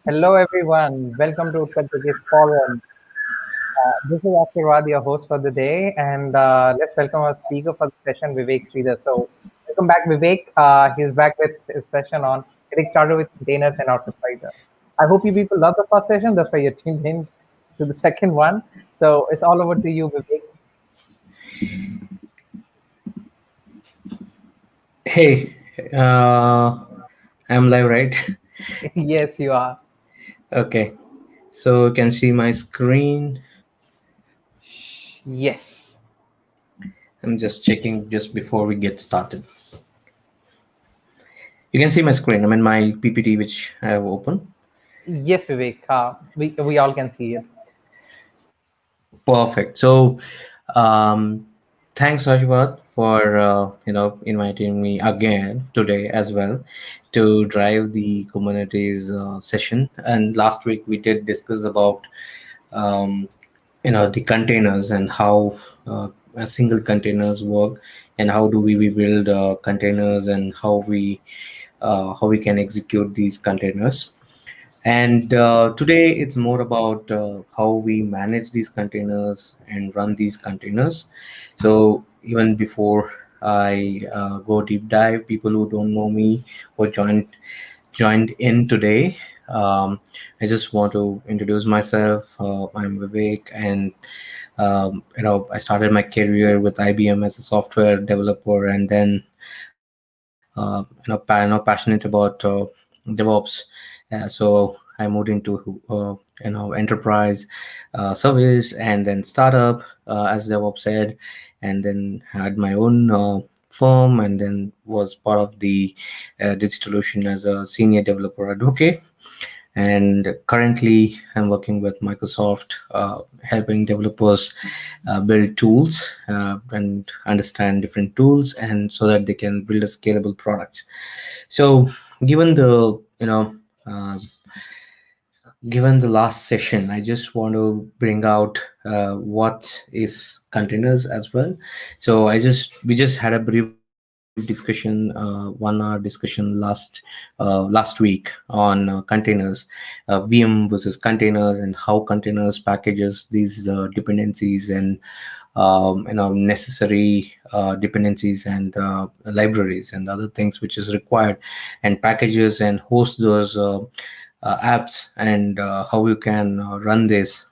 Hello, everyone. Welcome to Uttar Pradesh Forum. This is Asirwad, your host for the day, and let's welcome our speaker for the session, Vivek Sridhar. So, welcome back, Vivek. He's back with his session on getting started with containers and orchestrator. I hope you people love the first session. That's why you're tuned in to the second one. So, it's all over to you, Vivek. Hey, I'm live, right? Yes, you are. Okay, so you can see my screen. Yes. I'm just checking just before we get started. You can see my screen. I mean, my PPT, which I have open. Yes, Vivek. We all can see it. Perfect. So, um, thanks, Rajwat, for inviting me again today as well to drive the Kubernetes session. And last week we did discuss about um, the containers and how single containers work, and how do we build containers, and how we can execute these containers. And today it's more about how we manage these containers and run these containers. So even before I go deep dive, people who don't know me or joined in today, I just want to introduce myself. I'm Vivek, and I started my career with IBM as a software developer, and then passionate about DevOps. So I moved into enterprise service, and then startup, as DevOps said, and then had my own firm, and then was part of the DigitalOcean as a senior developer advocate. And currently I'm working with Microsoft, helping developers build tools and understand different tools, and so that they can build a scalable products. So given the uh, given the last session, I just want to bring out what is containers as well. So we just had a brief discussion, 1 hour discussion last week on containers, VM versus containers, and how containers packages these dependencies, and necessary dependencies, and libraries and other things which is required, and packages, and host those apps, and how you can run this,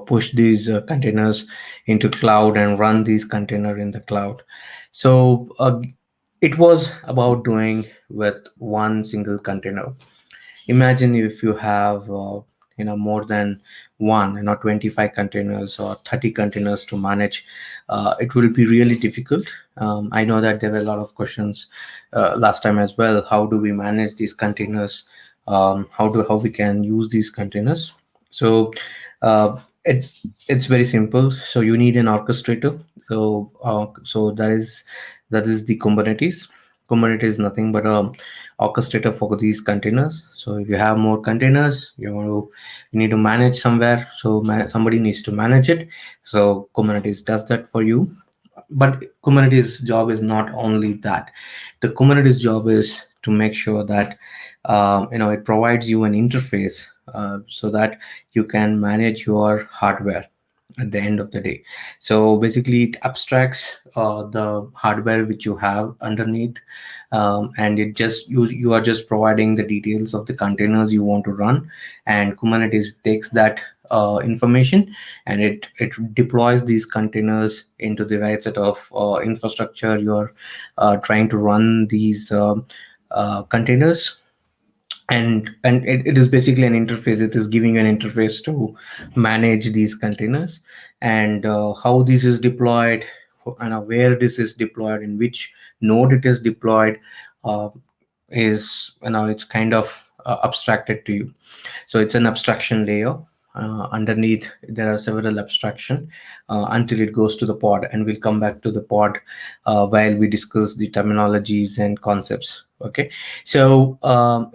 push these containers into cloud and run these container in the cloud. So it was about doing with one single container. Imagine if you have more than one, 25 containers or 30 containers to manage. It will be really difficult. I know that there were a lot of questions last time as well. How do we manage these containers? How we can use these containers? So uh, it it's very simple. So you need an orchestrator. So that is the Kubernetes. Kubernetes is nothing but a orchestrator for these containers. So if you have more containers, you need to manage somewhere. So somebody needs to manage it. So Kubernetes does that for you. But Kubernetes job is not only that. The Kubernetes job is to make sure that it provides you an interface, so that you can manage your hardware at the end of the day. So basically it abstracts the hardware which you have underneath, and you are just providing the details of the containers you want to run, and Kubernetes takes that information, and it deploys these containers into the right set of infrastructure you're trying to run these containers. And it is basically an interface. It is giving an interface to manage these containers, and how this is deployed, and where this is deployed, in which node it is deployed, uh, is it's kind of abstracted to you. So it's an abstraction layer. Underneath there are several abstraction until it goes to the pod, and we'll come back to the pod while we discuss the terminologies and concepts. Okay, so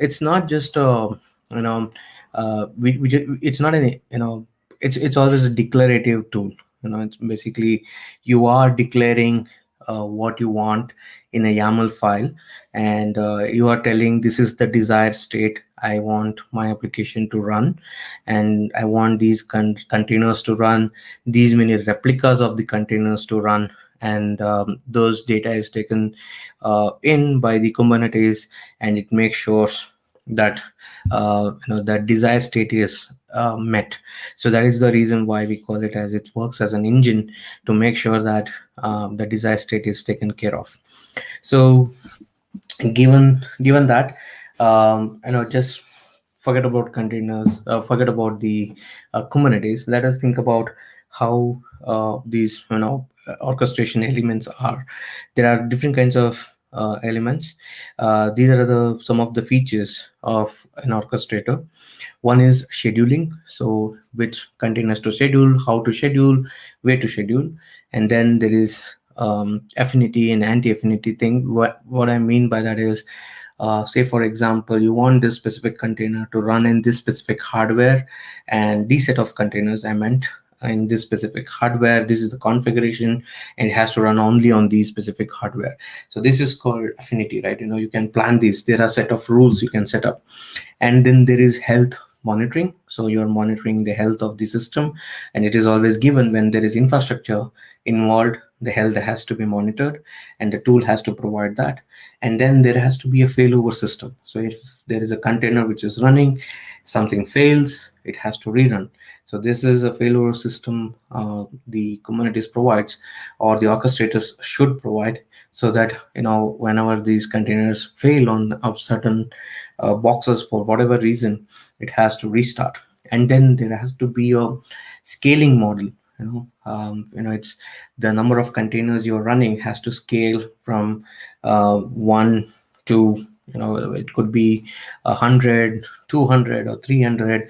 it's not just you know it's not an it's always a declarative tool. It's basically you are declaring what you want in a YAML file, and you are telling this is the desired state I want my application to run, and I want these containers to run, these many replicas of the containers to run, and those data is taken in by the Kubernetes, and it makes sure that that desired state is met. So that is the reason why we call it, as it works as an engine to make sure that the desired state is taken care of. So given that, just forget about containers, forget about the Kubernetes. Let us think about how these orchestration elements are. There are different kinds of elements. These are the some of the features of an orchestrator. One is scheduling, so which containers to schedule, how to schedule, where to schedule. And then there is affinity and anti-affinity thing. What I mean by that is, say for example, you want this specific container to run in this specific hardware, and these set of containers I meant in this specific hardware, this is the configuration, and it has to run only on these specific hardware. So this is called affinity, right? You can plan this. There are set of rules you can set up. And then there is health monitoring, so you're monitoring the health of the system, and it is always given when there is infrastructure involved, the health has to be monitored, and the tool has to provide that. And then there has to be a failover system, so if there is a container which is running, something fails, it has to rerun. So this is a failover system the Kubernetes provides, or the orchestrators should provide, so that whenever these containers fail on a certain boxes for whatever reason, it has to restart. And then there has to be a scaling model. It's the number of containers you're running has to scale from one to, it could be 100, 200, or 300.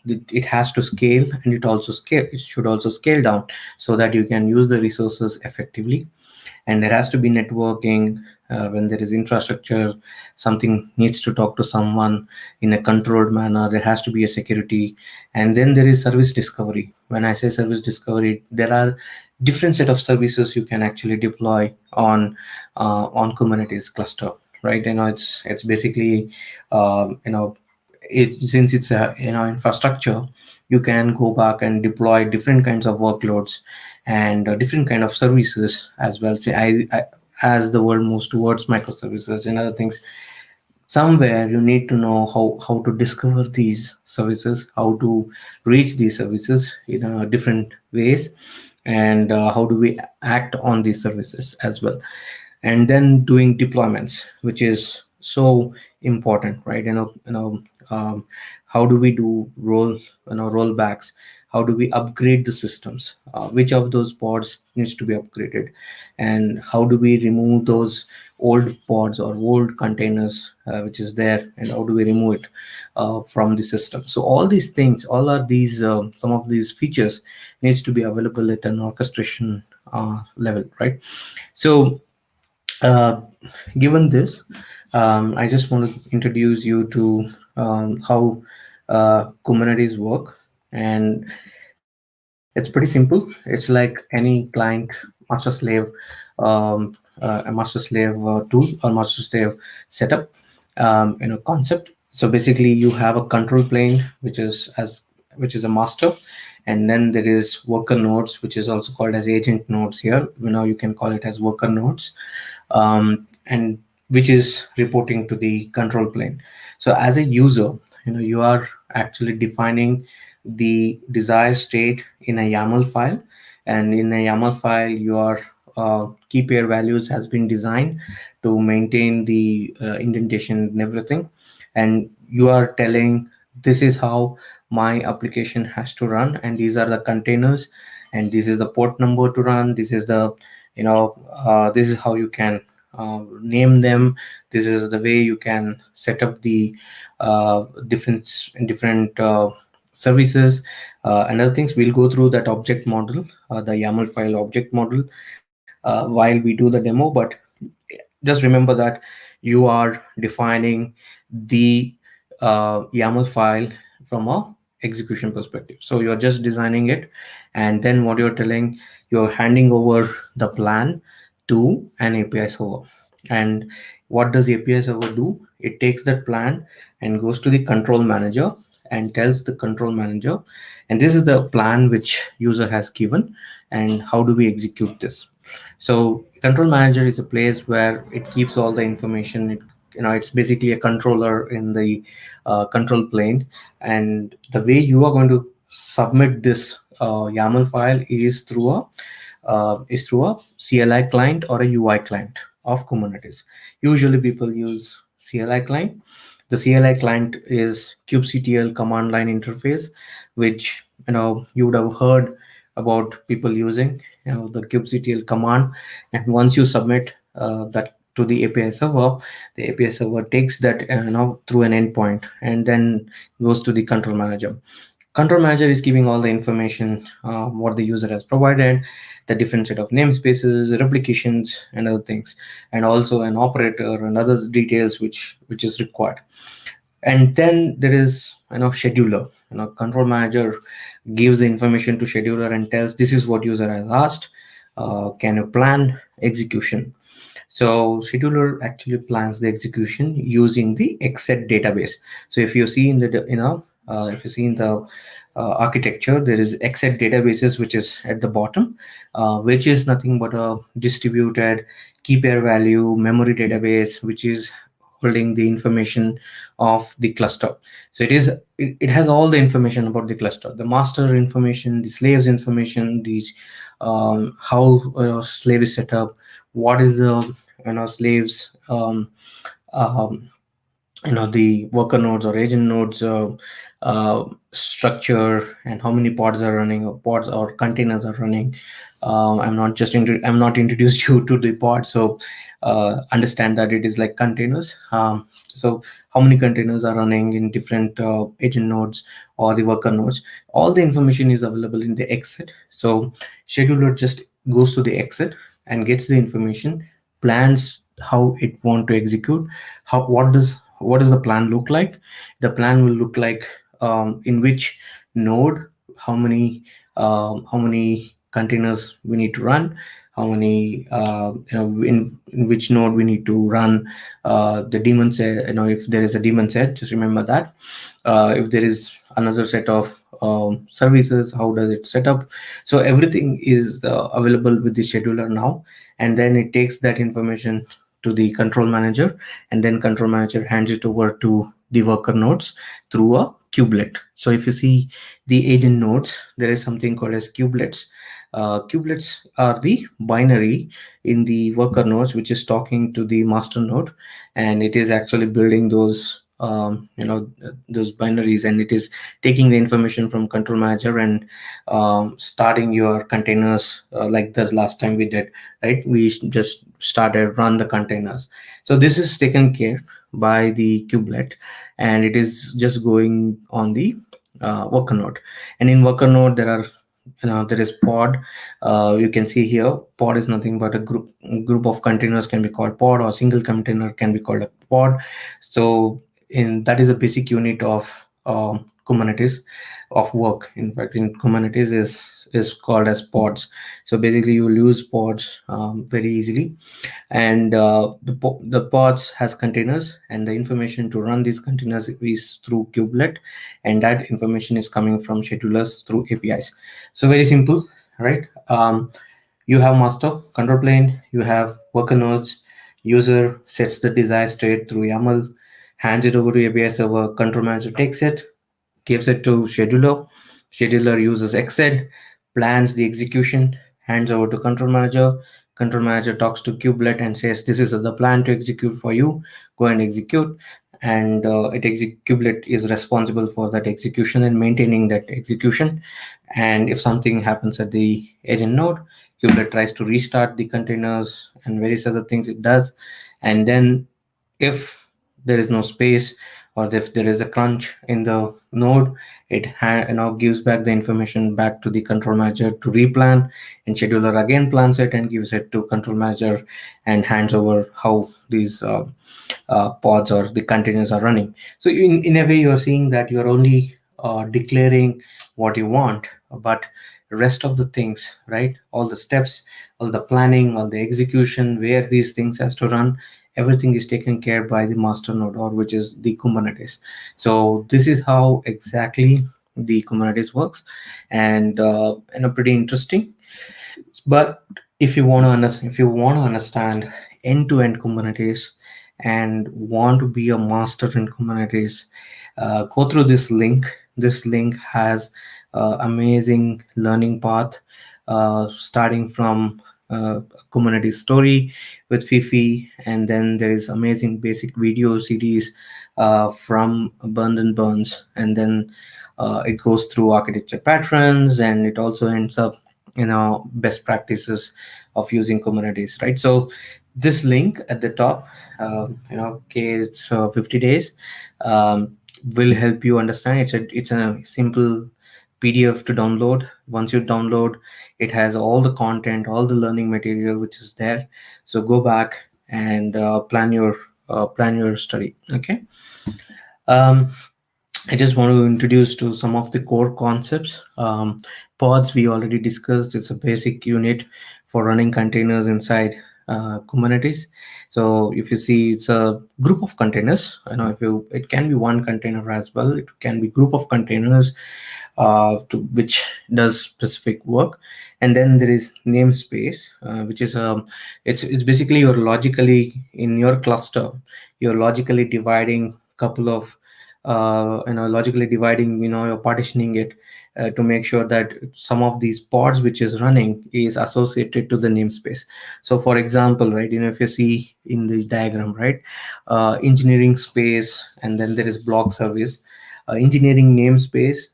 It has to scale, and it should also scale down, so that you can use the resources effectively. And there has to be networking. When there is infrastructure, something needs to talk to someone in a controlled manner, there has to be a security. And then there is service discovery. When I say service discovery, there are different set of services you can actually deploy on Kubernetes cluster, right? It's basically since it's a infrastructure, you can go back and deploy different kinds of workloads and different kind of services as well. Say as the world moves towards microservices and other things, somewhere you need to know how to discover these services, how to reach these services in different ways, and how do we act on these services as well. And then doing deployments, which is so important, right? How do we do rollbacks? How do we upgrade the systems? Which of those pods needs to be upgraded? And how do we remove those old pods or old containers which is there, and how do we remove it from the system? So all these things, all are these some of these features needs to be available at an orchestration level, right? So uh, given this, I just want to introduce you to how Kubernetes work. And it's pretty simple. It's like any client master slave, a master slave tool or master slave setup, concept. So basically, you have a control plane, which is a master, and then there is worker nodes, which is also called as agent nodes. Here, you can call it as worker nodes, and which is reporting to the control plane. So as a user, you are actually defining the desired state in a YAML file, and in a YAML file, your key pair values has been designed to maintain the indentation and everything, and you are telling this is how my application has to run, and these are the containers, and this is the port number to run, this is the this is how you can name them, this is the way you can set up the different services and other things. We'll go through that object model, the YAML file object model, while we do the demo. But just remember that you are defining the YAML file from a execution perspective. So you're just designing it, and then what you're telling, you're handing over the plan to an API server. And what does API server do? It takes that plan and goes to the control manager and tells the control manager, and this is the plan which user has given, and how do we execute this. So control manager is a place where it keeps all the information. It's basically a controller in the control plane, and the way you are going to submit this YAML file is through a CLI client or a UI client of Kubernetes. Usually people use CLI client. The CLI client is kubectl command line interface, which you would have heard about people using the kubectl command. And once you submit that to the API server, the API server takes that through an endpoint and then goes to the control manager. Control manager is giving all the information what the user has provided, the different set of namespaces, replications, and other things, and also an operator and other details which is required. And then there is scheduler. Control manager gives the information to scheduler and tells, this is what user has asked, can you plan execution. So scheduler actually plans the execution using the xset database. So if you see in the if you see in the architecture, there is xset databases which is at the bottom, which is nothing but a distributed key pair value memory database which is holding the information of the cluster. So it has all the information about the cluster, the master information, the slaves information, the how slave is set up, what is the slaves the worker nodes or agent nodes structure, and how many pods are running, or pods or containers are running. I'm not introduced you to the pod, so understand that it is like containers. So how many containers are running in different agent nodes or the worker nodes? All the information is available in the xset. So scheduler just goes to the xset and gets the information, plans how it want to execute. What does the plan look like? The plan will look like in which node, how many containers we need to run, how many in which node we need to run the daemon set. If there is a daemon set, just remember that. If there is another set of services, how does it set up? So everything is available with the scheduler now, and then it takes that information to the control manager, and then control manager hands it over to the worker nodes through a kubelet. So if you see the agent nodes, there is something called as kubelets. Kubelets are the binary in the worker nodes which is talking to the master node, and it is actually building those binaries, and it is taking the information from control manager and starting your containers like the last time we did, right? We just started run the containers. So this is taken care by the kubelet, and it is just going on the worker node. And in worker node there is pod. You can see here, pod is nothing but a group of containers can be called pod, or single container can be called a pod. So in that is a basic unit of Kubernetes of work. In fact, in Kubernetes is called as pods. So basically you will use pods very easily. And the pods has containers, and the information to run these containers is through kubelet, and that information is coming from schedulers through APIs. So very simple, right? You have master control plane, you have worker nodes, user sets the desired state through YAML, hands it over to API server, control manager takes it, gives it to scheduler. Scheduler uses xset, plans the execution, hands over to control manager. Control manager talks to kubelet and says, this is the plan to execute for you, go and execute. And kubelet is responsible for that execution and maintaining that execution. And if something happens at the agent node, kubelet tries to restart the containers and various other things it does. And then if there is no space, or if there is a crunch in the node, it gives back the information back to the control manager to replan, and scheduler again plans it and gives it to control manager and hands over how these pods or the containers are running. So in a way, you are seeing that you are only declaring what you want, but rest of the things, right? All the steps, all the planning, all the execution, where these things has to run, everything is taken care by the master node, or which is the Kubernetes. So this is how exactly the Kubernetes works, and pretty interesting. But if you want to understand end-to-end Kubernetes and want to be a master in Kubernetes, go through this link. This link has amazing learning path, starting from Kubernetes story with Fifi, and then there is amazing basic video CDs from Burns and Burns, and then it goes through architecture patterns, and it also ends up best practices of using Kubernetes, right? So this link at the top, okay, it's 50 days, um, will help you understand. It's a simple PDF to download. Once you download, it has all the content, all the learning material which is there. So go back and plan your study. Okay. um, I just want to introduce to some of the core concepts. Pods we already discussed. It's a basic unit for running containers inside Kubernetes. So if you see, it's a group of containers. I know if you, it can be one container as well. It can be group of containers to which does specific work. And then there is namespace, which is it's basically you're logically in your cluster. You're logically dividing couple of logically dividing, you're partitioning it to make sure that some of these pods which is running is associated to the namespace. So for example, right, if you see in the diagram, right, engineering space, and then there is blog service. Engineering namespace,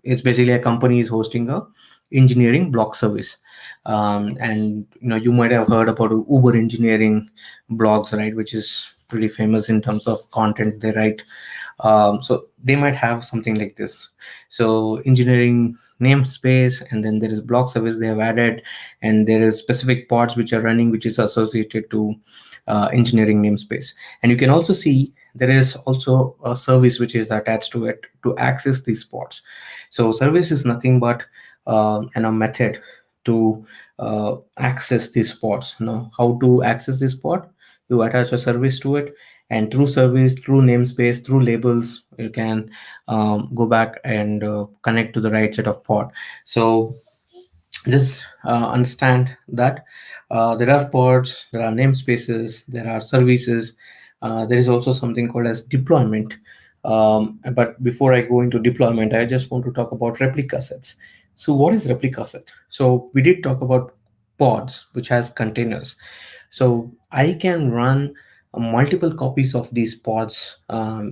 it's basically a company is hosting a engineering blog service. And you might have heard about Uber engineering blogs, right, which is pretty famous in terms of content they write. So they might have something like this. So engineering namespace, and then there is block service they have added, and there is specific pods which are running, which is associated to engineering namespace. And you can also see there is also a service which is attached to it to access these pods. So service is nothing but a method to access these pods. How to access this pod? You attach a service to it, and through service, through namespace, through labels, you can go back and connect to the right set of pod. So just understand that there are pods, there are namespaces, there are services. There is also something called as deployment. But before I go into deployment, I just want to talk about replica sets. So what is replica set? So we did talk about pods, which has containers. So I can run multiple copies of these pods,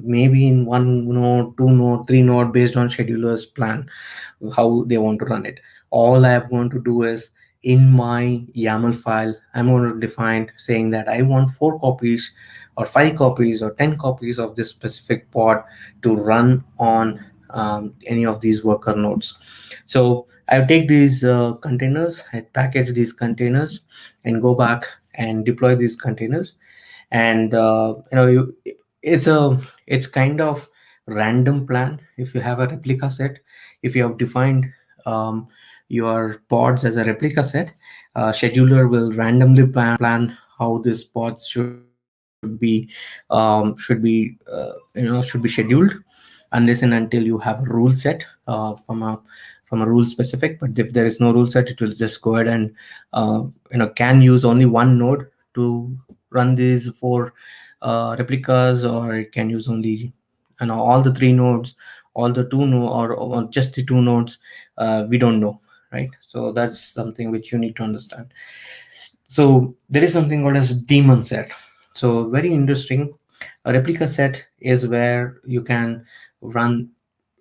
maybe in one node, two node, three node, based on schedulers plan how they want to run it. All I'm going to do is in my YAML file, I'm going to define saying that I want 4 copies or 5 copies or 10 copies of this specific pod to run on any of these worker nodes. So I take these containers, I package these containers, and go back and deploy these containers. And it's a it's kind of random plan. If you have a replica set, if you have defined your pods as a replica set, scheduler will randomly plan how these pods should be scheduled, unless and until you have a rule set from a rule specific. But if there is no rule set, it will just go ahead and can use only one node to run these 4 replicas, or it can use only all the 3 nodes, all the 2 node, or just the 2 nodes. We don't know, right? So that's something which you need to understand. So there is something called as daemon set. So very interesting. A replica set is where you can run,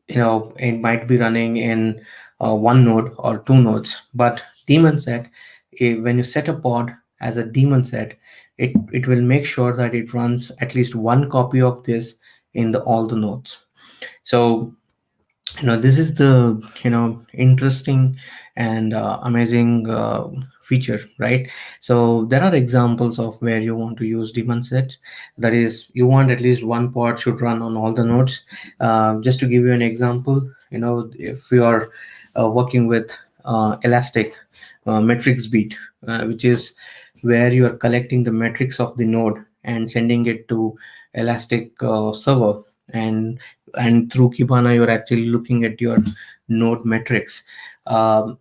it might be running in 1 node or 2 nodes. But daemon set, when you set a pod as a daemon set, it will make sure that it runs at least 1 copy of this in the all the nodes. So this is the interesting and amazing feature, right? So there are examples of where you want to use daemon set. That is, you want at least one pod should run on all the nodes. Just to give you an example, if you are working with elastic metrics beat, which is where you are collecting the metrics of the node and sending it to elastic server, and through Kibana you're actually looking at your node metrics. um,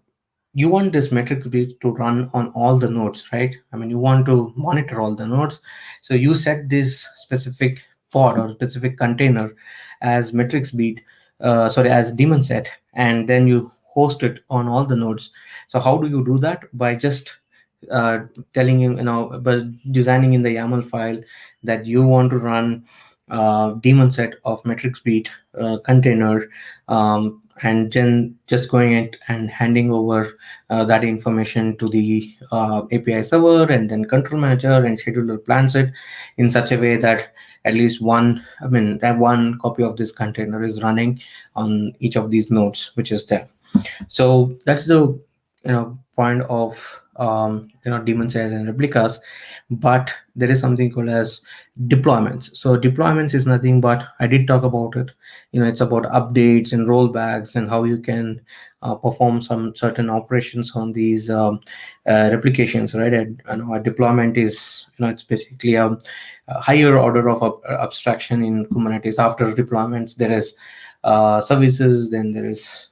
you want this metric to run on all the nodes, right? I mean, you want to monitor all the nodes. So you set this specific pod or specific container as metrics beat, sorry, as daemon set, and then you host it on all the nodes. So how do you do that? By just uh, telling him, by designing in the YAML file that you want to run daemon set of metrics beat container, and then just going and handing over that information to the API server, and then control manager and scheduler plans it in such a way that at least one, I mean, that one copy of this container is running on each of these nodes, which is there. So that's the point of daemon sets and replicas. But there is something called as deployments. So deployments is nothing but, I did talk about it, it's about updates and rollbacks and how you can perform some certain operations on these replications, right? And a deployment is, it's basically a higher order of abstraction in Kubernetes. After deployments there is services, then there is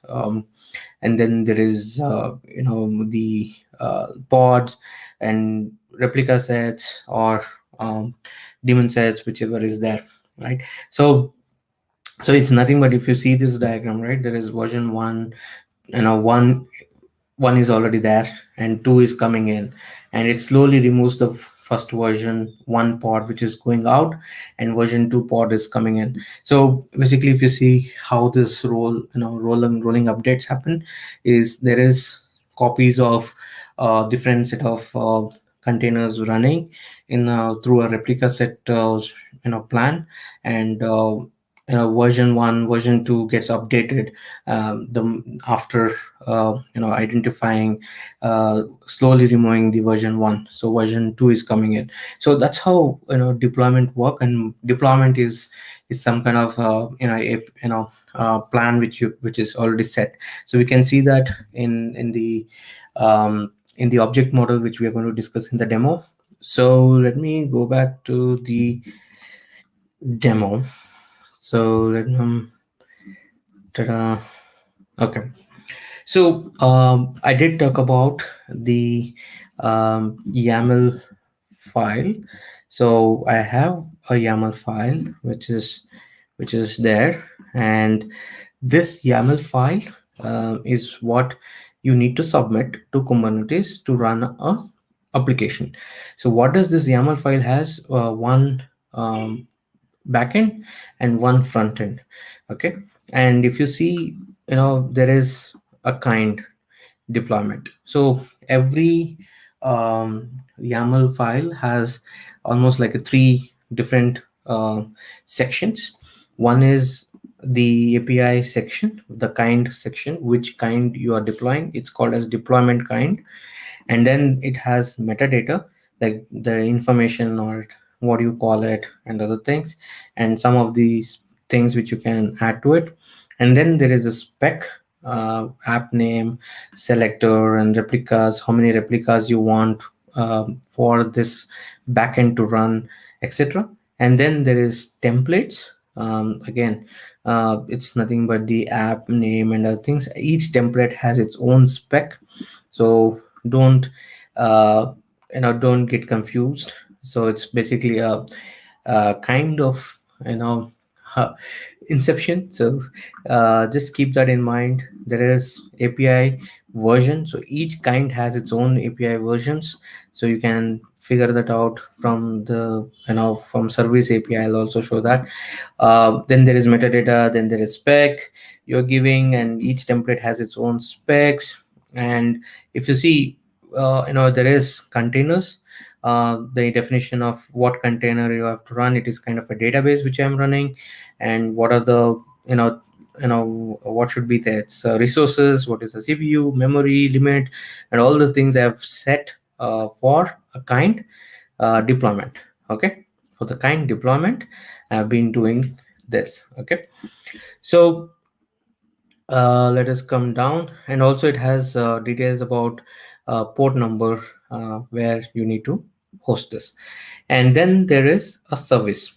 and then there is the pods and replica sets, or daemon sets, whichever is there, right? So it's nothing but, if you see this diagram, right, there is version 1, one is already there and 2 is coming in, and it slowly removes the first version 1 pod which is going out, and version 2 pod is coming in. So basically, if you see how this rolling updates happen, is there is copies of different set of containers running in through a replica set plan, and version 1, version 2 gets updated the after identifying, slowly removing the version 1, so version 2 is coming in. So that's how deployment work. And deployment is some kind of plan which is already set. So we can see that in the object model, which we are going to discuss in the demo. So let me go back to the demo. So let me ta-da. Okay. So I did talk about the YAML file. So I have a YAML file which is there, and this YAML file is what you need to submit to Kubernetes to run a application. So what does this YAML file has? One backend and one front end. Okay, and if you see, there is a kind deployment. So every YAML file has almost like a three different sections. One is the API section, the kind section, which kind you are deploying. It's called as deployment kind. And then it has metadata, like the information or what you call it and other things, and some of these things which you can add to it. And then there is a spec, app name, selector, and replicas, how many replicas you want for this backend to run, etc. And then there is templates. Again, it's nothing but the app name and other things. Each template has its own spec, so uh, don't get confused. So it's basically a kind of uh, inception. So just keep that in mind. There is API version, so each kind has its own API versions, so you can figure that out from the from service API. I'll also show that. Then there is metadata, then there is spec you're giving, and each template has its own specs. And if you see, there is containers. The definition of what container you have to run, it is kind of a database which I'm running. And what are the what should be there? So resources, what is the CPU, memory limit, and all the things I have set for a kind deployment. Okay, for the kind deployment I've been doing this. Okay, so Let us come down, and also it has details about port number where you need to host this. And then there is a service.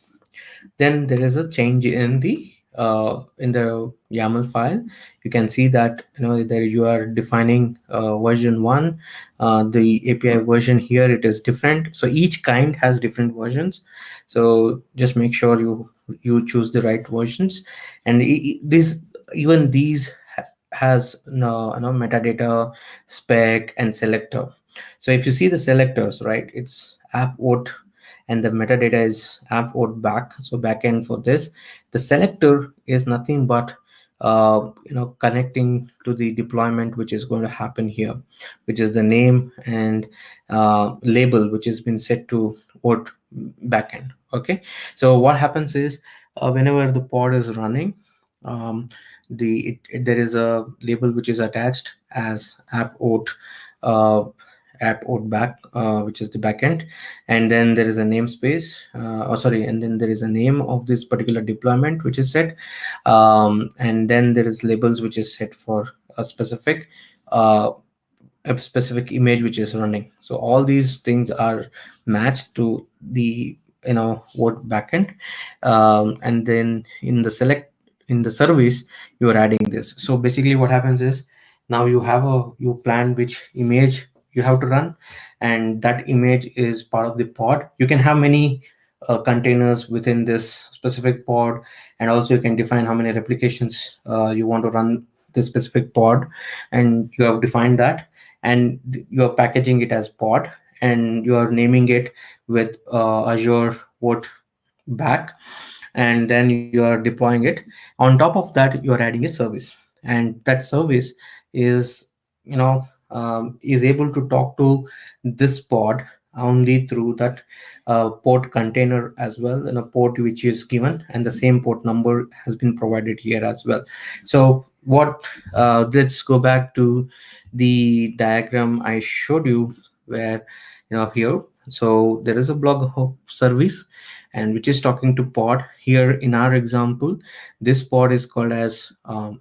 Then there is a change in the YAML file. You can see that there you are defining version 1. The API version here, it is different, so each kind has different versions. So just make sure you choose the right versions. And this, even these has no metadata, spec, and selector. So if you see the selectors, right, it's app vote, and the metadata is app vote back, so backend for this. The selector is nothing but connecting to the deployment which is going to happen here, which is the name and label which has been set to vote backend. Okay, so what happens is whenever the pod is running, um, there is a label which is attached as app vote, uh, app vote back, which is the backend. And then there is a namespace, and then there is a name of this particular deployment which is set, and then there is labels which is set for uh, a specific image which is running. So all these things are matched to the word backend. And then in the service, you are adding this. So basically what happens is, now you plan which image you have to run, and that image is part of the pod. You can have many containers within this specific pod, and also you can define how many replications you want to run this specific pod, and you have defined that. And you are packaging it as pod, and you are naming it with Azure what back, and then you are deploying it. On top of that, you are adding a service, and that service is is able to talk to this pod only through that port container as well, and a port which is given, and the same port number has been provided here as well. So what let's go back to the diagram I showed you, where here, so there is a blog service, and which is talking to pod. Here in our example, this pod is called as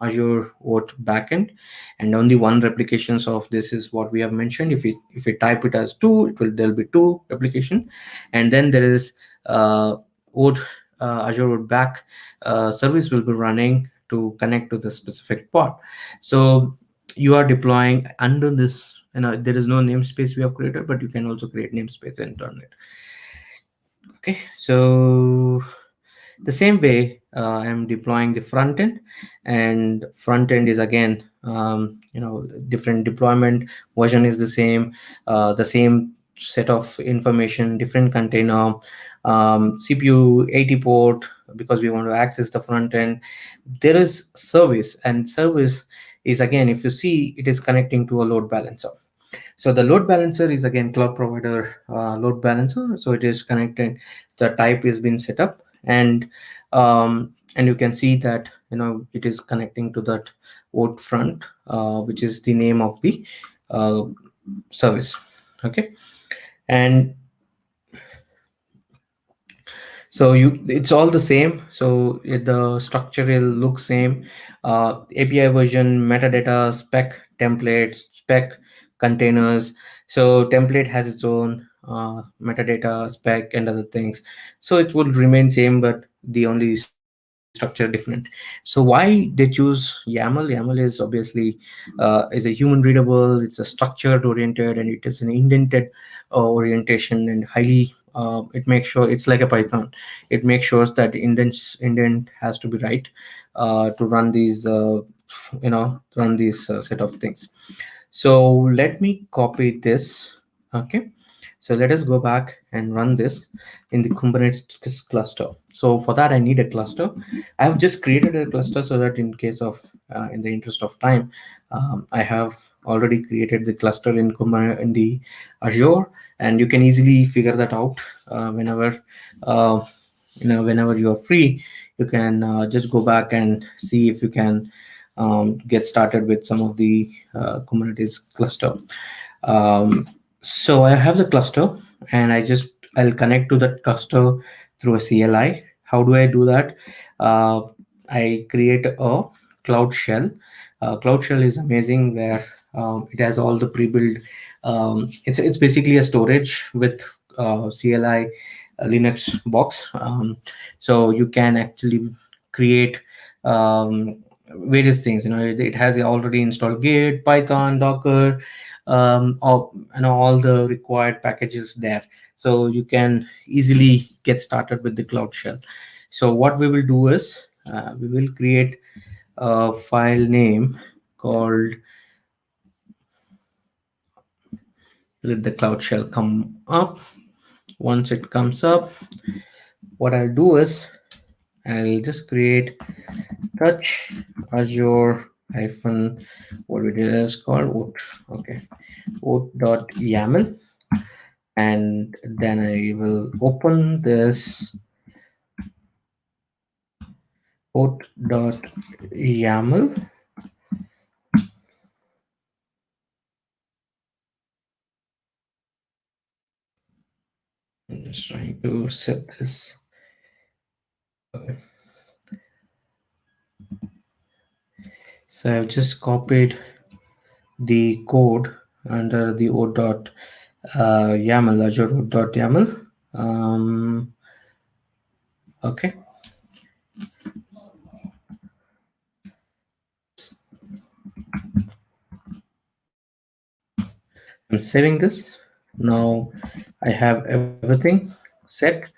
Azure Vote backend, and only one replications of this is what we have mentioned. If we type it as two, there'll be two replication. And then there is Vote Azure Vote back service will be running to connect to the specific pod. So you are deploying under this, there is no namespace we have created, but you can also create namespace and turn it. Okay, so the same way I'm deploying the front end, and front end is again different deployment version is the same set of information, different container, CPU 80 port, because we want to access the front end. There is service, and service is, again, if you see, it is connecting to a load balancer. So the load balancer is again cloud provider load balancer. So it is connected. The type is being set up, and you can see that it is connecting to that vote front, which is the name of the uh, service. Okay, and so it's all the same. So the structure will look same. API version, metadata, spec, templates, spec, containers. So template has its own metadata, spec, and other things. So it will remain same, but the only structure different. So why they choose YAML? YAML is obviously is a human readable. It's a structured oriented, and it is an indented orientation, and highly it makes sure it's like a Python. It makes sure that indent has to be right to run these set of things. So let me copy this. Okay, so let us go back and run this in the Kubernetes cluster. So for that, I need a cluster. I have just created a cluster so that in case of in the interest of time, I have already created the cluster in in the Azure, and you can easily figure that out whenever whenever you are free. You can just go back and see if you can get started with some of the Kubernetes cluster. So I have the cluster, and I'll connect to that cluster through a CLI. How do I do that? I create a Cloud Shell. Cloud Shell is amazing, where it has all the pre-built. It's basically a storage with CLI Linux box. So you can actually create various things. It has already installed Git, Python, Docker, all the required packages there. So you can easily get started with the Cloud Shell. So what we will do is we will create a file name called, let the Cloud Shell come up. Once it comes up, what I'll do is I'll just create touch Azure hyphen, what it is called, oat. Okay, oat.yaml, and then I will open this oat.yaml. I'm just trying to set this. Okay. So I've just copied the code under the o.yaml, Azure o.yaml. Okay. I'm saving this. Now I have everything set.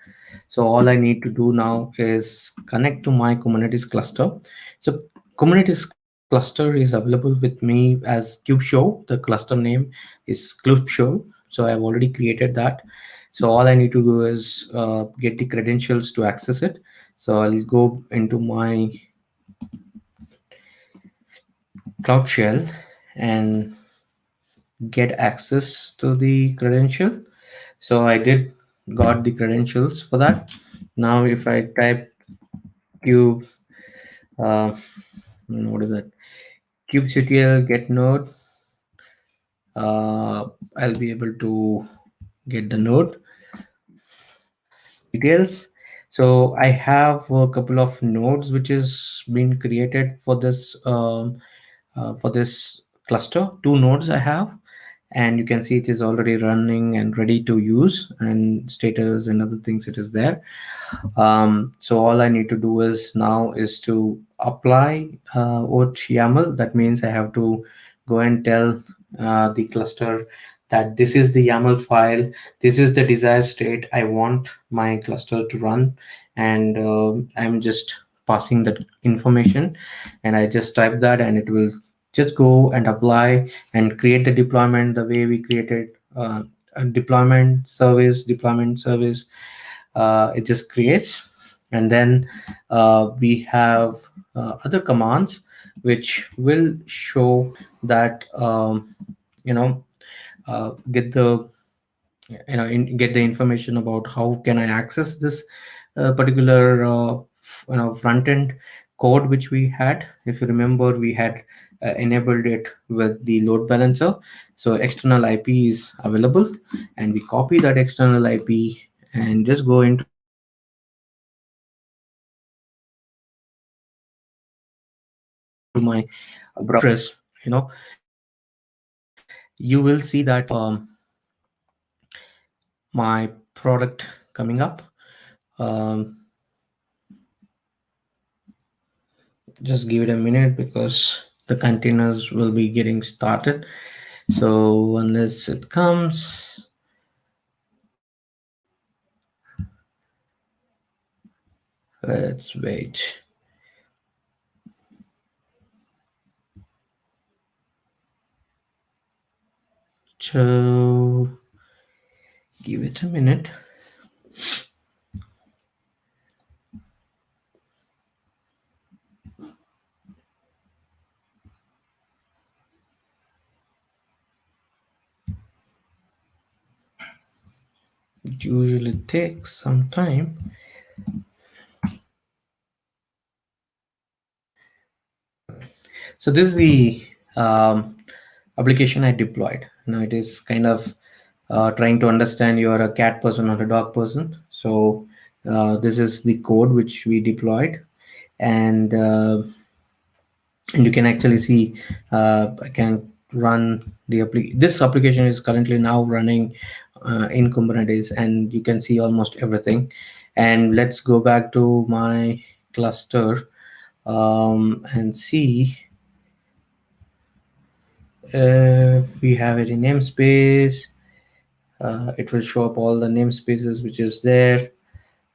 So all I need to do now is connect to my Kubernetes cluster. So Kubernetes cluster is available with me as KubeShow. The cluster name is KubeShow. So I've already created that. So all I need to do is get the credentials to access it. So I'll go into my Cloud Shell and get access to the credential. So I did got the credentials for that. Now if I type cube, what is that, kubectl get node, I'll be able to get the node details. So I have a couple of nodes which is been created for this cluster. Two nodes I have, and you can see it is already running and ready to use, and status and other things it is there. So all I need to do is now is to apply oat YAML. That means I have to go and tell the cluster that this is the YAML file, this is the desired state I want my cluster to run, and I'm just passing that information, and I just type that, and it will just go and apply and create the deployment the way we created a deployment service. It just creates, and then we have other commands which will show that you know get the get the information about how can I access this particular front end code which we had. If you remember, we had enabled it with the load balancer. So external IP is available, and we copy that external IP and just go into my browser, you will see that my product coming up. um, just give it a minute because the containers will be getting started. So unless it comes, let's wait. So give it a minute. It usually takes some time. So this is the application I deployed. Now it is kind of trying to understand you're a cat person or a dog person. So this is the code which we deployed, and and you can actually see I can run this application is currently now running in Kubernetes, and you can see almost everything. And let's go back to my cluster and see if we have any namespace. It will show up all the namespaces which is there.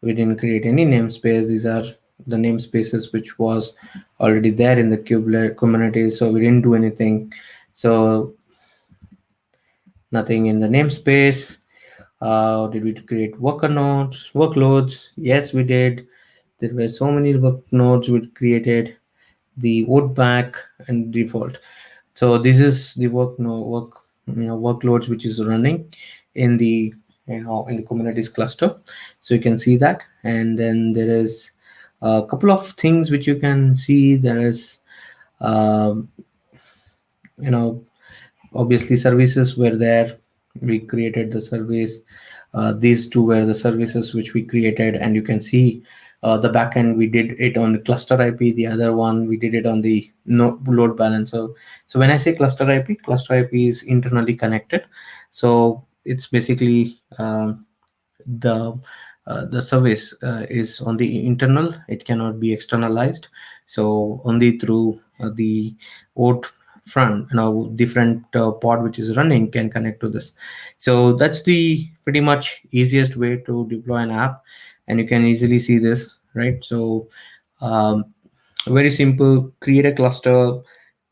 We didn't create any namespace. These are the namespaces which was already there in the Kubernetes, so we didn't do anything. So nothing in the namespace. Did we create workloads? Yes, we did. There were so many work nodes we created, the vote back and default. So this is the workloads which is running in the in the Kubernetes cluster. So you can see that, and then there is a couple of things which you can see. There is um, you know obviously services were there. We created the service. These two were the services which we created, and you can see the backend we did it on the cluster IP. The other one we did it on the load balancer. So when I say cluster IP is internally connected. So it's basically the the service is on the internal. It cannot be externalized. So only through the OAuth front, different pod which is running can connect to this. So that's the pretty much easiest way to deploy an app, and you can easily see this, right? So um, very simple: create a cluster,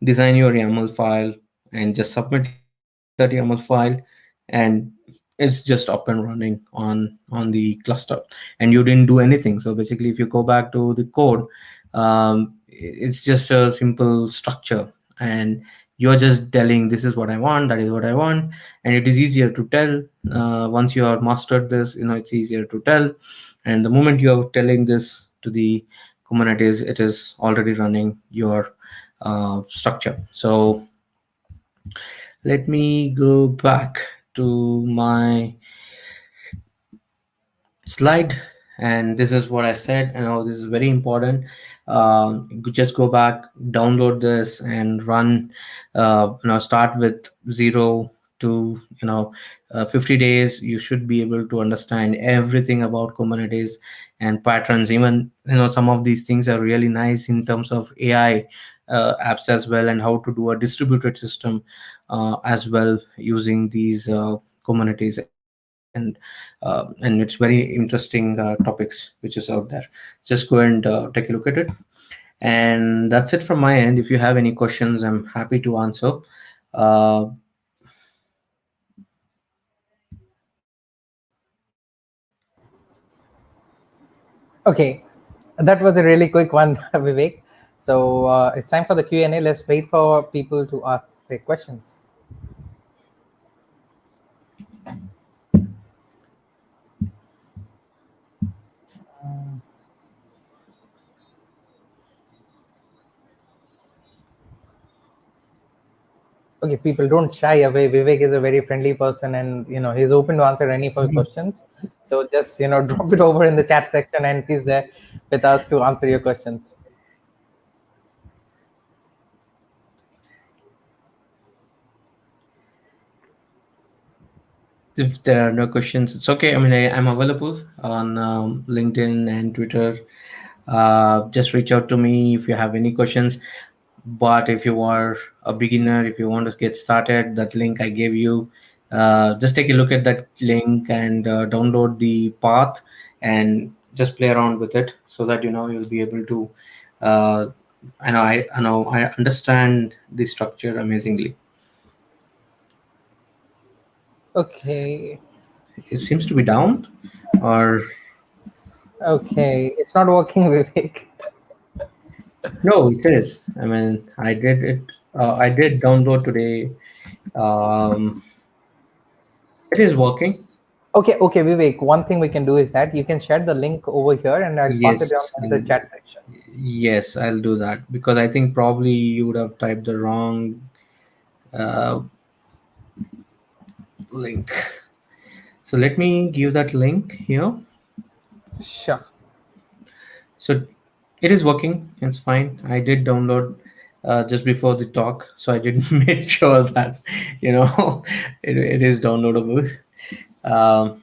design your YAML file, and just submit that YAML file, and it's just up and running on the cluster, and you didn't do anything. So basically, if you go back to the code, it's just a simple structure, and you're just telling this is what I want, that is what I want, and it is easier to tell. Once you have mastered this, it's easier to tell, and the moment you are telling this to the Kubernetes, it is already running your structure. So let me go back to my slide, and this is what I said. This is very important. You could just go back, download this, and run. Start with 0 to 50 days. You should be able to understand everything about Kubernetes and patterns. Even some of these things are really nice in terms of AI apps as well, and how to do a distributed system as well using these Kubernetes. And it's very interesting topics which is out there. Just go and take a look at it. And that's it from my end. If you have any questions, I'm happy to answer. uh, Okay, that was a really quick one, Vivek. So it's time for the Q&A. Let's wait for people to ask their questions. Okay, people, don't shy away. Vivek is a very friendly person, and he's open to answer any of your questions. So just drop it over in the chat section, and he's there with us to answer your questions. if there are no questions, it's okay. I'm available on LinkedIn and Twitter. Just reach out to me if you have any questions. But if you are a beginner, if you want to get started, that link I gave you, just take a look at that link and download the path and just play around with it, so that you'll be able to I understand the structure amazingly. Okay. It seems to be down, or Okay, it's not working, Vivek. no, it is. I did it. I did download today. Um, it is working. Okay, Vivek. One thing we can do is that you can share the link over here, and I'll pass it down Yes, in the chat section. yes, I'll do that, because I think probably you would have typed the wrong uh, link. So let me give that link here. Sure. So it is working. It's fine. I did download just before the talk, so I didn't make sure that you know it is downloadable. Um,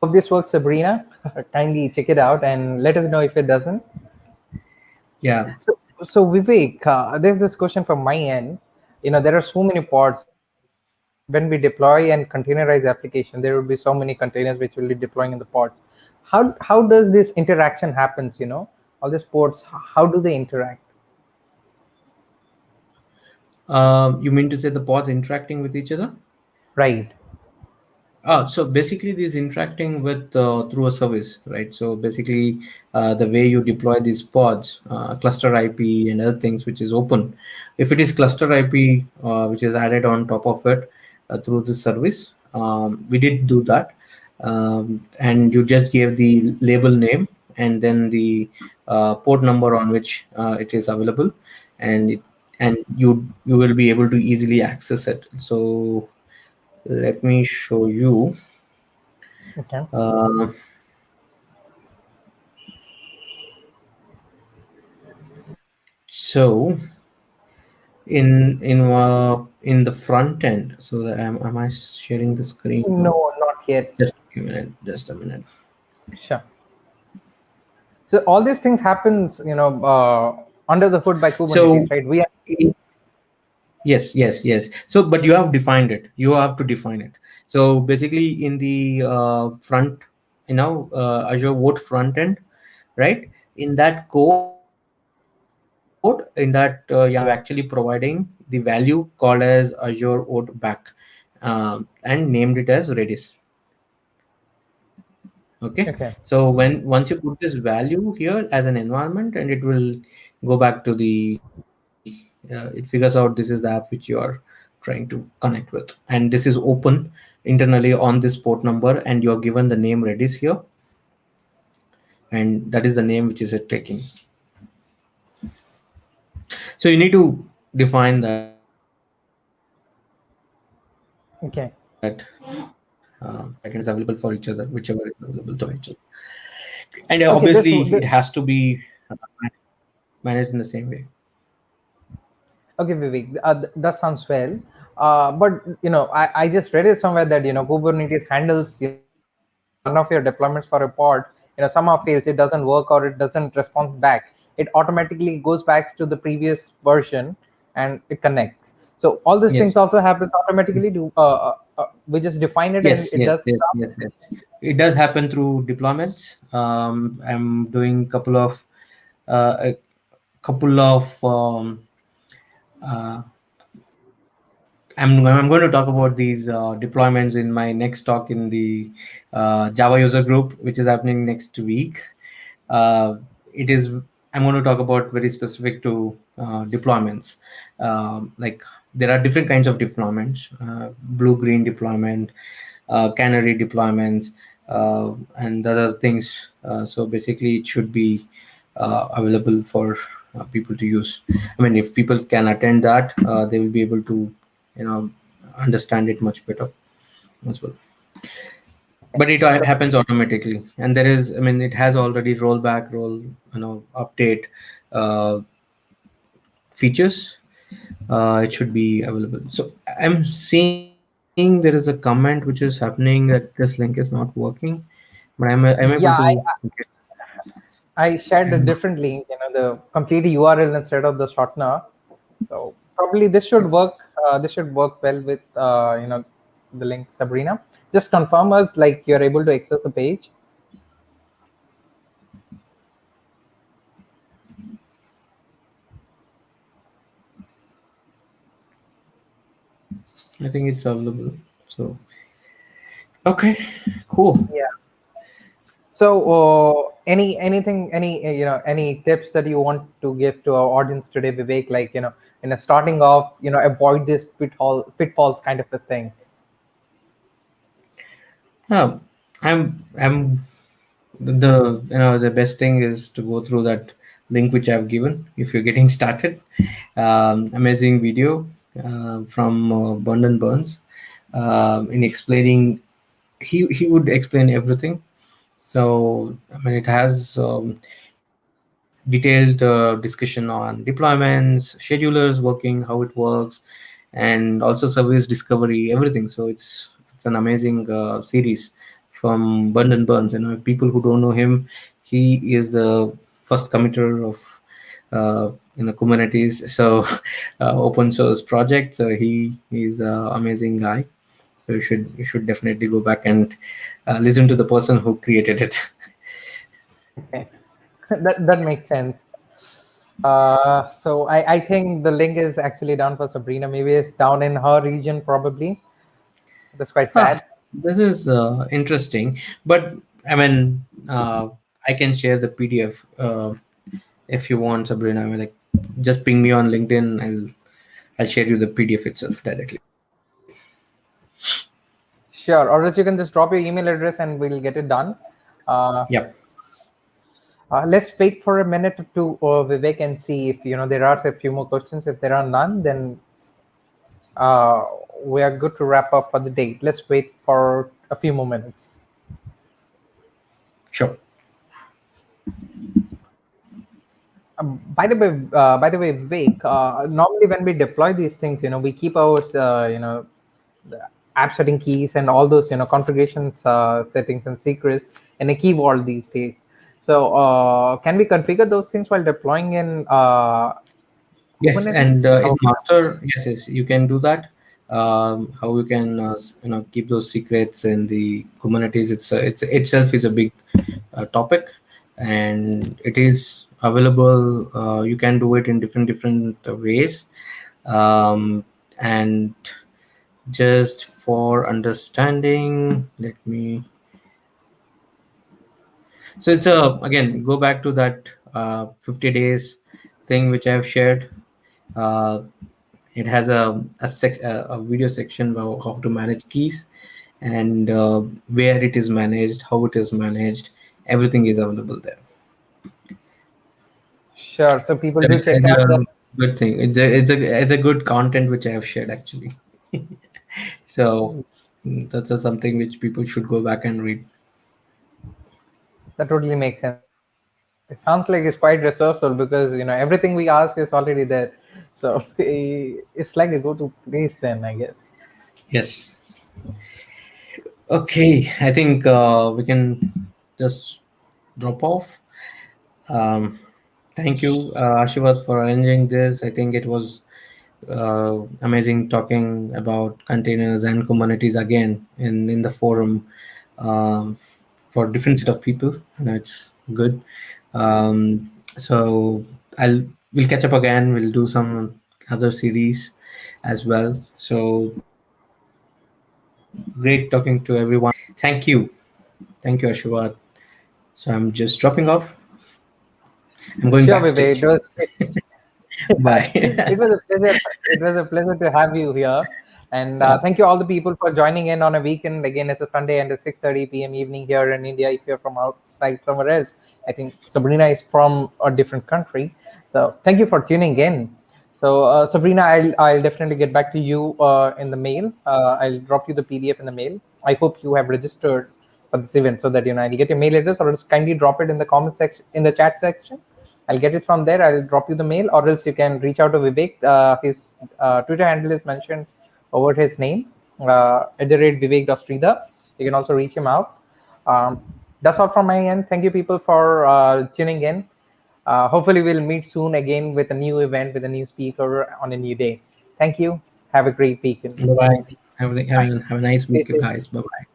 Hope this works, Sabrina. Kindly check it out and let us know if it doesn't. yeah. So Vivek, there's this question from my end. There are so many pods. When we deploy and containerize application, there will be so many containers which will be deploying in the pods. How does this interaction happens? All these pods. How do they interact? You mean to say the pods interacting with each other? Right. So basically, this interacting with through a service, right? So basically, the way you deploy these pods, cluster IP and other things, which is open. If it is cluster IP, which is added on top of it through the service, we did do that, and you just gave the label name and then the port number on which it is available, and you will be able to easily access it. So let me show you. Okay. Uh, so in the front end, so that am I sharing the screen? No, No, not yet. just a minute. Just a minute. Sure. So all these things happens, under the hood by Kubernetes, So right? We are i- yes, yes, yes. So, but you have defined it. You have to define it. So basically, in the front, Azure Vote front end, right? In that code, in that YAML, you have actually providing the value called as Azure Vote back, and named it as Redis. Okay, okay. so once you put this value here as an environment, and it will go back to the it figures out this is the app which you are trying to connect with, and this is open internally on this port number, and you are given the name Redis here, and that is the name which is it taking. So you need to define that Okay. backend is available for each other, whichever is available to each other, and Okay. obviously it has to be uh, managed in the same way. Okay, Vivek, that sounds well. But I just read it somewhere that Kubernetes handles one of your deployments for a pod. Somehow fails, it doesn't work or it doesn't respond back. It automatically goes back to the previous version and it connects. So all these things Yes. also happens automatically. Do we just define it and Yes, it yes, does yes, stuff? yes, yes. It does happen through deployments. I'm doing a couple of uh, I'm going to talk about these deployments in my next talk in the Java user group, which is happening next week. It is I'm going to talk about very specific to deployments. Like there are different kinds of deployments: blue green deployment, canary deployments, and other things. So basically, it should be available for people to use. I mean, if people can attend that, they will be able to, you know, understand it much better as well. But it So happens automatically, and there is, I mean, it has already rollback, update uh, features. It should be available. So I'm seeing there is a comment which is happening that this link is not working, but I'm able to. yeah, Okay. I shared a different link, the complete URL instead of the shortener. So probably this should work. This should work well with the link, Sabrina. Just confirm us like you're able to access the page. I think it's available. So okay, cool. Yeah. So any any tips that you want to give to our audience today, Vivek? Like in a starting off, avoid this pitfalls kind of a thing. Yeah, I'm the best thing is to go through that link which I've given if you're getting started. Amazing video from Bundon Burns in explaining. He would explain everything. So I mean, it has detailed discussion on deployments, schedulers working, how it works, and also service discovery, everything. So it's an amazing series from Burn and Burns. If people who don't know him, he is the first committer of Kubernetes, so open source project. So he's an amazing guy. So you should definitely go back and listen to the person who created it. Okay. That makes sense. So I think the link is actually down for Sabrina. Maybe it's down in her region, probably. That's quite Ah, sad. this is interesting, but I mean, I can share the PDF if you want, Sabrina. I mean, like, just ping me on LinkedIn. I'll share you the PDF itself directly. Sure. Or else you can just drop your email address and we'll get it done. Uh, Yep, let's wait for a minute to Vivek and see if there are a few more questions. If there are none, then uh, we are good to wrap up for the day. Let's wait for a few more minutes. sure. By the way, Vivek, normally when we deploy these things, we keep our, the app setting keys and all those, configurations, settings and secrets in a key vault these days. So, can we configure those things while deploying in Yes, and Kubernetes? in Or master, yes, you can do that. How you can keep those secrets in the Kubernetes? It's itself is a big topic, and it is available. You can do it in different ways, and just for understanding, let me. So it's again, go back to that 50 days thing which I have shared. Uh, it has a video section about how to manage keys, and where it is managed, how it is managed. Everything is available there. sure, so people That do is check a out the. good thing. It's a good content which I have shared actually. So that's something which people should go back and read. That totally makes sense. It sounds like it's quite resourceful because everything we ask is already there. So it's like a go-to place then, I guess. Yes. Okay, I think we can just drop off. Um, Thank you, Ashivat, for arranging this. I think it was amazing talking about containers and Kubernetes again in the forum for different set of people. It's good. So we'll catch up again. We'll do some other series as well. So great talking to everyone. Thank you, Ashivat. So I'm just dropping off. I'm going Sure, Vivek. backstage. It Bye. was a pleasure. It was a pleasure to have you here, and Yeah. thank you all the people for joining in on a weekend. Again, it's a Sunday and it's 6:30 p.m. evening here in India. If you're from outside somewhere else, I think Sabrina is from a different country. So thank you for tuning in. So Sabrina, I'll definitely get back to you in the mail. I'll drop you the PDF in the mail. I hope you have registered for this event so that I'll get your mail address, or just kindly drop it in the comment section, in the chat section. I'll get it from there. I'll drop you the mail, or else you can reach out to Vivek. His Twitter handle is mentioned over his name, at the rate Vivek.Sridhar. You can also reach him out. That's all from my end. Thank you, people, for tuning in. Hopefully, we'll meet soon again with a new event, with a new speaker on a new day. Thank you. Have a great weekend. Bye bye. Have Bye. a nice Stay week, safe. guys. Bye bye.